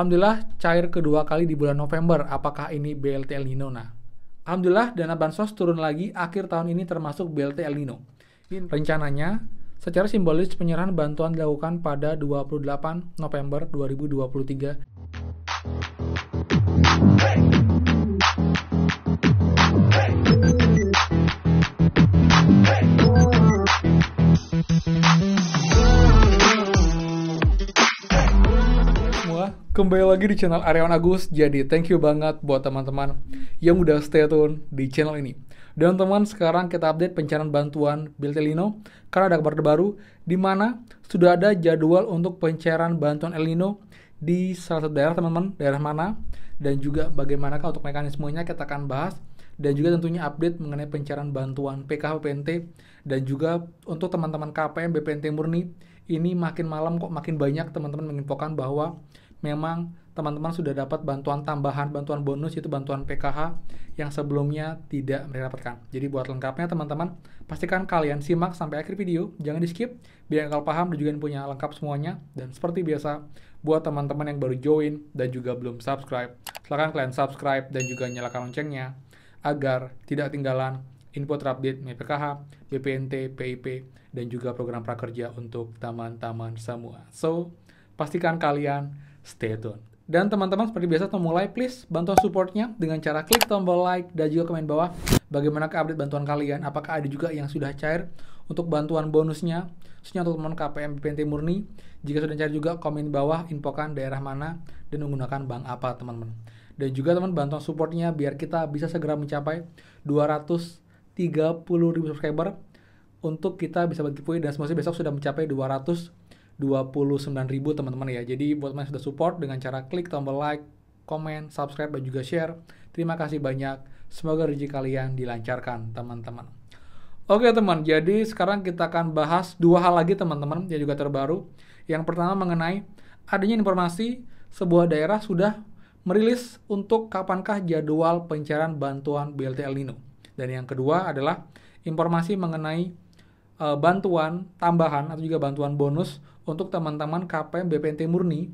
Alhamdulillah cair kedua kali di bulan November. Apakah ini BLT El Nino? Nah, alhamdulillah dana bansos turun lagi akhir tahun ini termasuk BLT El Nino. Rencananya, secara simbolis penyerahan bantuan dilakukan pada 28 November 2023. Kembali lagi di channel Aryawan Agus. Jadi thank you banget buat teman-teman yang udah stay tune di channel ini. Dan teman, sekarang kita update pencairan bantuan BLT El Nino karena ada kabar terbaru di mana sudah ada jadwal untuk pencairan bantuan El Nino di salah satu daerah, teman-teman. Daerah mana dan juga bagaimanakah untuk mekanismenya kita akan bahas, dan juga tentunya update mengenai pencairan bantuan PKH BPNT, dan juga untuk teman-teman KPM BPNT murni. Ini makin malam kok makin banyak teman-teman menginfokan bahwa memang teman-teman sudah dapat bantuan tambahan, bantuan bonus, yaitu bantuan PKH yang sebelumnya tidak mereka dapatkan. Jadi buat lengkapnya teman-teman, pastikan kalian simak sampai akhir video, jangan di skip, biar kalian paham dan juga punya lengkap semuanya. Dan seperti biasa, buat teman-teman yang baru join dan juga belum subscribe, silahkan kalian subscribe dan juga nyalakan loncengnya, agar tidak ketinggalan info terupdate mengenai PKH, BPNT, PIP, dan juga program prakerja untuk teman-teman semua. So, pastikan kalian stay tune. Dan teman-teman, seperti biasa, mulai please bantuan supportnya dengan cara klik tombol like dan juga komen bawah bagaimana update bantuan kalian. Apakah ada juga yang sudah cair untuk bantuan bonusnya, khususnya untuk teman KPM BPNT murni. Jika sudah cair juga, komen bawah, infokan daerah mana dan menggunakan bank apa teman-teman. Dan juga teman, bantuan supportnya biar kita bisa segera mencapai 230.000 subscriber untuk kita bisa bagi-bagi, dan semoga besok sudah mencapai 229.000 teman-teman ya. Jadi buat teman yang sudah support dengan cara klik tombol like, komen, subscribe, dan juga share, terima kasih banyak. Semoga rezeki kalian dilancarkan teman-teman. Oke teman, jadi sekarang kita akan bahas dua hal lagi teman-teman yang juga terbaru. Yang pertama mengenai adanya informasi sebuah daerah sudah merilis untuk kapankah jadwal pencairan bantuan BLT El Nino. Dan yang kedua adalah informasi mengenai bantuan tambahan atau juga bantuan bonus untuk teman-teman KPM BPNT murni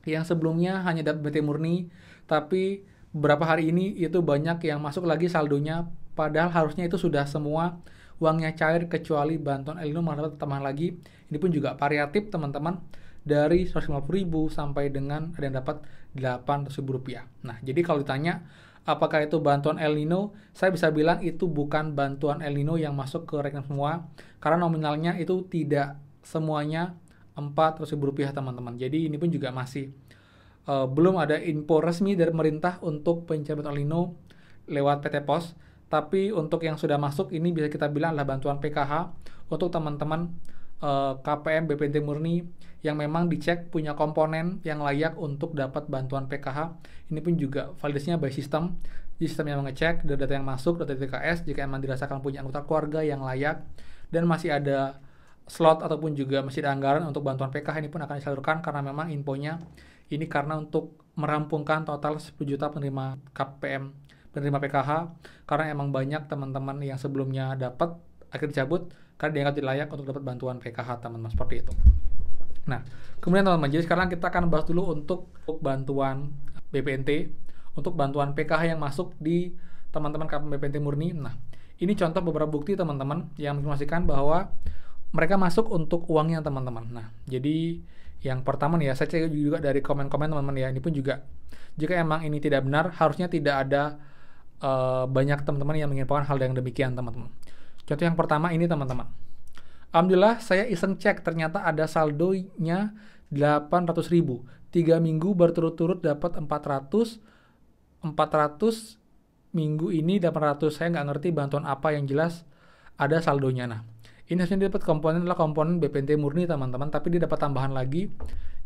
yang sebelumnya hanya dapat BPNT murni, tapi beberapa hari ini itu banyak yang masuk lagi saldonya, padahal harusnya itu sudah semua uangnya cair kecuali bantuan El Nino mendapat tambahan lagi. Ini pun juga variatif teman-teman, dari 150.000 sampai dengan ada yang dapat 800.000 rupiah. Nah, jadi kalau ditanya apakah itu bantuan El Nino, saya bisa bilang itu bukan bantuan El Nino yang masuk ke rekening semua, karena nominalnya itu tidak semuanya 400.000 rupiah teman-teman. Jadi ini pun juga masih belum ada info resmi dari pemerintah untuk pencairan bantuan El Nino lewat PT Pos. Tapi untuk yang sudah masuk ini bisa kita bilang adalah bantuan PKH untuk teman-teman KPM BPNT murni yang memang dicek punya komponen yang layak untuk dapat bantuan PKH. Ini pun juga validasinya by system. Jadi sistem yang mengecek data yang masuk, data TKS, jika memang dirasakan punya anggota keluarga yang layak dan masih ada slot ataupun juga masih ada anggaran untuk bantuan PKH, ini pun akan disalurkan, karena memang infonya ini karena untuk merampungkan total 10 juta penerima KPM, penerima PKH, karena emang banyak teman-teman yang sebelumnya dapat akhirnya dicabut karena dianggap tidak layak untuk dapat bantuan PKH teman-teman, seperti itu. Nah, kemudian teman-teman, jadi sekarang kita akan bahas dulu untuk bantuan BPNT, untuk bantuan PKH yang masuk di teman-teman KPM BPNT murni. Nah, ini contoh beberapa bukti teman-teman yang menginformasikan bahwa mereka masuk untuk uangnya teman-teman. Nah, jadi yang pertama nih ya, saya cek juga dari komen-komen teman-teman ya, ini pun juga jika emang ini tidak benar, harusnya tidak ada banyak teman-teman yang menginfokan hal yang demikian teman-teman. Contoh yang pertama ini teman-teman. Alhamdulillah saya iseng cek, ternyata ada saldonya 800.000. 3 minggu berturut-turut dapat 400 minggu ini 800. Saya nggak ngerti bantuan apa, yang jelas ada saldonya. Nah, ini hasilnya dapat komponen adalah komponen BPNT murni teman-teman, tapi dia dapat tambahan lagi.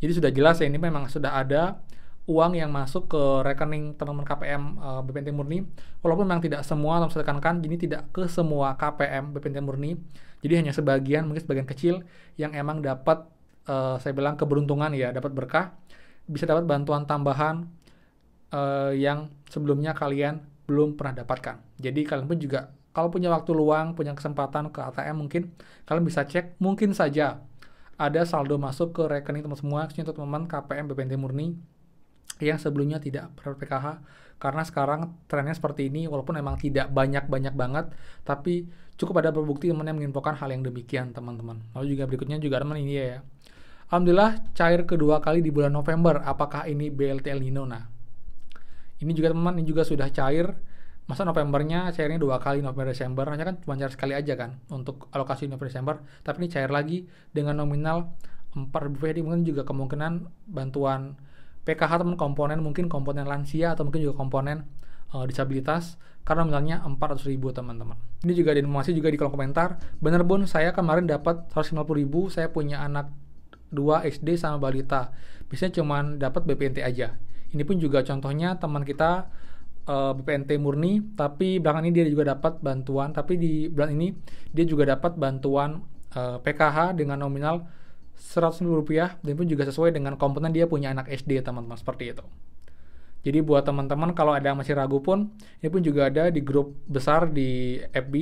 Jadi sudah jelas ya, ini memang sudah ada uang yang masuk ke rekening teman-teman KPM BPNT murni, walaupun memang tidak semua, saya tekankan, ini tidak ke semua KPM BPNT murni, jadi hanya sebagian, mungkin sebagian kecil yang emang dapat saya bilang keberuntungan ya, dapat berkah, bisa dapat bantuan tambahan yang sebelumnya kalian belum pernah dapatkan. Jadi kalian pun juga kalau punya waktu luang, punya kesempatan ke ATM, mungkin kalian bisa cek, mungkin saja ada saldo masuk ke rekening teman semua, khususnya untuk teman KPM BPNT murni, yang sebelumnya tidak ber-PKH, karena sekarang trennya seperti ini, walaupun memang tidak banyak-banyak banget, tapi cukup ada berbukti teman yang menginfokan hal yang demikian, teman-teman. Lalu juga berikutnya juga teman ini ya. Alhamdulillah cair kedua kali di bulan November. Apakah ini BLT El Nino? Nah, ini juga teman-teman, ini juga sudah cair. Masa Novembernya cairnya 2 kali, November Desember, hanya kan cuma cair sekali aja kan untuk alokasi November Desember, tapi ini cair lagi dengan nominal 4.000 rupiah. Jadi mungkin juga kemungkinan bantuan PKH teman komponen, mungkin komponen lansia atau mungkin juga komponen disabilitas, karena nominalnya 400.000 teman-teman. Ini juga ada informasi juga di kolom komentar. Bener Bun, saya kemarin dapat 150.000, saya punya anak 2 SD sama balita. Biasanya cuma dapat BPNT aja. Ini pun juga contohnya teman kita BPNT murni, tapi belakangan ini dia juga dapat bantuan, tapi di bulan ini dia juga dapat bantuan PKH dengan nominal Rp100.000, dan pun juga sesuai dengan komponen dia punya anak SD teman-teman, seperti itu. Jadi buat teman-teman kalau ada yang masih ragu pun, ini pun juga ada di grup besar di FB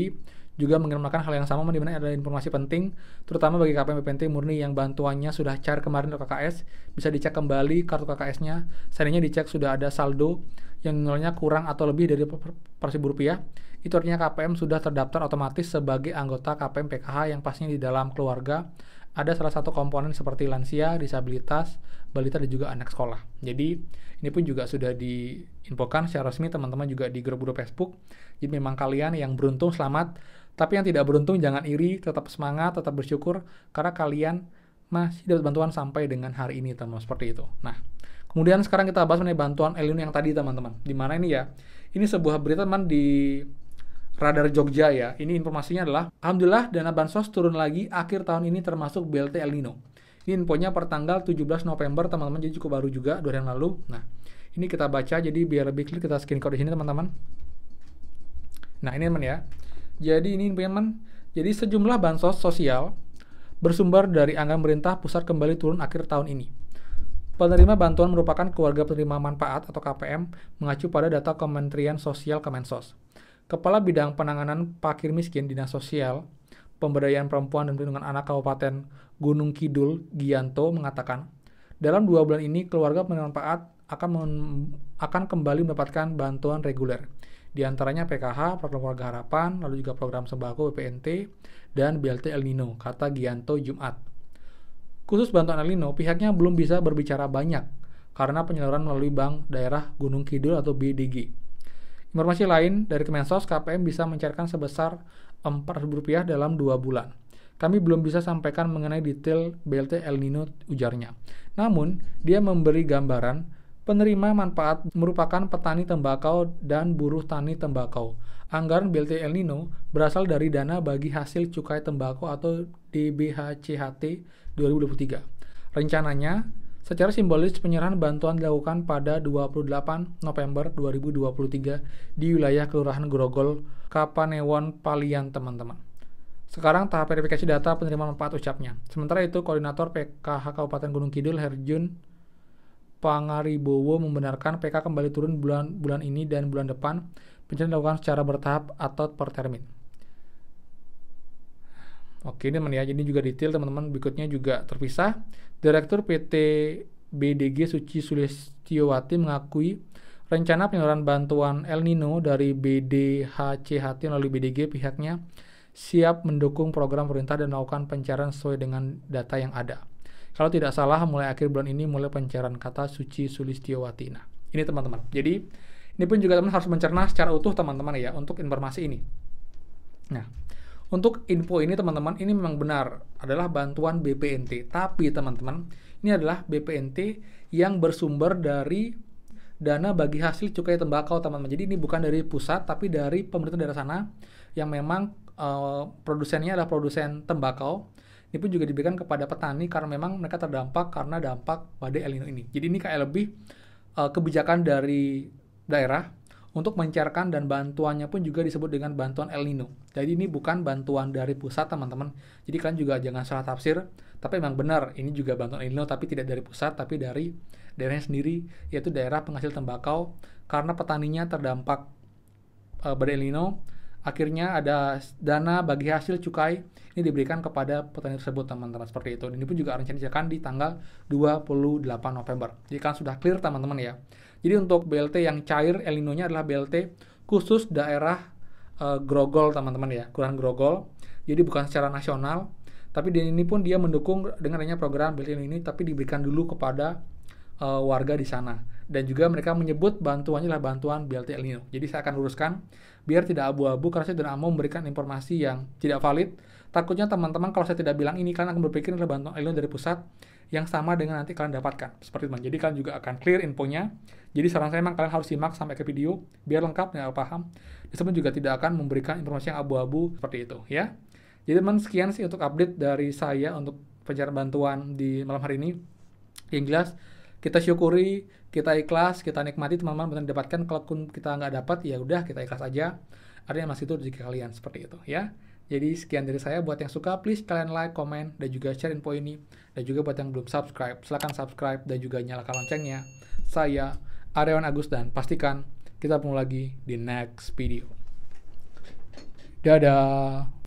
juga mengirimkan hal yang sama, di mana ada informasi penting terutama bagi KPM BPNT murni yang bantuannya sudah cair kemarin untuk KKS. Bisa dicek kembali kartu KKS-nya, seandainya dicek sudah ada saldo yang nilainya kurang atau lebih dari Rp1.000, itu artinya KPM sudah terdaftar otomatis sebagai anggota KPM PKH yang pastinya di dalam keluarga ada salah satu komponen seperti lansia, disabilitas, balita, dan juga anak sekolah. Jadi ini pun juga sudah diinfokan secara resmi teman-teman juga di grup-grup Facebook. Jadi memang kalian yang beruntung selamat, tapi yang tidak beruntung jangan iri, tetap semangat, tetap bersyukur, karena kalian masih dapat bantuan sampai dengan hari ini teman-teman, seperti itu. Nah, kemudian sekarang kita bahas mengenai bantuan El Nino yang tadi teman-teman. Di mana ini ya? Ini sebuah berita teman di Radar Jogja ya. Ini informasinya adalah alhamdulillah dana bansos turun lagi akhir tahun ini termasuk BLT El Nino. Ini infonya per tanggal 17 November teman-teman, jadi cukup baru juga 2 hari yang lalu. Nah, ini kita baca jadi biar lebih clear, kita screenshot di sini teman-teman. Nah, ini teman ya. Jadi ini teman, jadi sejumlah bansos sosial bersumber dari anggaran pemerintah pusat kembali turun akhir tahun ini. Penerima bantuan merupakan keluarga penerima manfaat atau KPM mengacu pada data Kementerian Sosial Kemensos. Kepala Bidang Penanganan Fakir Miskin Dinas Sosial, Pemberdayaan Perempuan dan Perlindungan Anak Kabupaten Gunung Kidul, Gianto, mengatakan, dalam 2 bulan ini keluarga penerima manfaat akan kembali mendapatkan bantuan reguler, di antaranya PKH, Program Keluarga Harapan, lalu juga program sembako BPNT, dan BLT El Nino, kata Gianto Jumat. Khusus bantuan El Nino, pihaknya belum bisa berbicara banyak karena penyaluran melalui Bank Daerah Gunung Kidul atau BDG. Informasi lain dari Kemensos, KPM bisa mencairkan sebesar Rp4.000 dalam 2 bulan. Kami belum bisa sampaikan mengenai detail BLT El Nino, ujarnya. Namun, dia memberi gambaran penerima manfaat merupakan petani tembakau dan buruh tani tembakau. Anggaran BLT El Nino berasal dari dana bagi hasil cukai tembakau atau DBHCHT 2023. Rencananya, secara simbolis penyerahan bantuan dilakukan pada 28 November 2023 di wilayah Kelurahan Grogol, Kapanewon, Palian, teman-teman. Sekarang tahap verifikasi data penerima manfaat, ucapnya. Sementara itu, Koordinator PKH Kabupaten Gunung Kidul, Herjun Pangaribowo, membenarkan PK kembali turun bulan ini dan bulan depan, pencarian dilakukan secara bertahap atau per termin. Oke, ini teman ya, jadi juga detail teman-teman berikutnya juga terpisah. Direktur PT BDG Suci Sulistiowati mengakui rencana penyaluran bantuan El Nino dari BDHCHT melalui BDG, pihaknya siap mendukung program pemerintah dan melakukan pencairan sesuai dengan data yang ada. Kalau tidak salah, mulai akhir bulan ini mulai pencairan, kata Suci Sulistiowati. Nah, ini teman-teman. Jadi, ini pun juga teman harus mencerna secara utuh teman-teman ya untuk informasi ini. Nah, untuk info ini teman-teman, ini memang benar adalah bantuan BPNT. Tapi teman-teman, ini adalah BPNT yang bersumber dari dana bagi hasil cukai tembakau teman-teman. Jadi ini bukan dari pusat, tapi dari pemerintah daerah sana yang memang produsennya adalah produsen tembakau. Ini pun juga diberikan kepada petani karena memang mereka terdampak karena dampak badai El Nino ini. Jadi ini kayak lebih kebijakan dari daerah untuk mencairkan, dan bantuannya pun juga disebut dengan bantuan El Nino. Jadi ini bukan bantuan dari pusat teman-teman. Jadi kalian juga jangan salah tafsir, tapi memang benar ini juga bantuan El Nino, tapi tidak dari pusat, tapi dari daerahnya sendiri, yaitu daerah penghasil tembakau, karena petaninya terdampak badai El Nino, akhirnya ada dana bagi hasil cukai ini diberikan kepada petani tersebut teman-teman, seperti itu. Dan ini pun juga rencana dijalankan di tanggal 28 November. Jadi kan sudah clear teman-teman ya. Jadi untuk BLT yang cair El Nino-nya adalah BLT khusus daerah Grogol teman-teman ya, Kelurahan Grogol. Jadi bukan secara nasional, tapi di ini pun dia mendukung dengan adanya program BLT ini, tapi diberikan dulu kepada warga di sana. Dan juga mereka menyebut bantuannya adalah bantuan BLT El Nino. Jadi saya akan luruskan biar tidak abu-abu, karena saya tidak mau memberikan informasi yang tidak valid. Takutnya teman-teman kalau saya tidak bilang ini, kalian akan berpikir adalah bantuan El Nino dari pusat yang sama dengan nanti kalian dapatkan. Seperti itu. Jadi kalian juga akan clear infonya. Jadi saran saya memang kalian harus simak sampai ke video biar lengkap dan paham. Disebut juga tidak akan memberikan informasi yang abu-abu seperti itu ya. Jadi teman, sekian sih untuk update dari saya untuk pencarian bantuan di malam hari ini. Yang jelas kita syukuri, kita ikhlas, kita nikmati teman-teman benar dapatkan. Kalaupun kita nggak dapat, ya udah kita ikhlas aja. Artinya masih itu rezeki kalian seperti itu ya. Jadi sekian dari saya. Buat yang suka, please kalian like, komen, dan juga share info ini. Dan juga buat yang belum subscribe, silahkan subscribe dan juga nyalakan loncengnya. Saya Aryawan Agus dan pastikan kita ketemu lagi di next video. Dadah.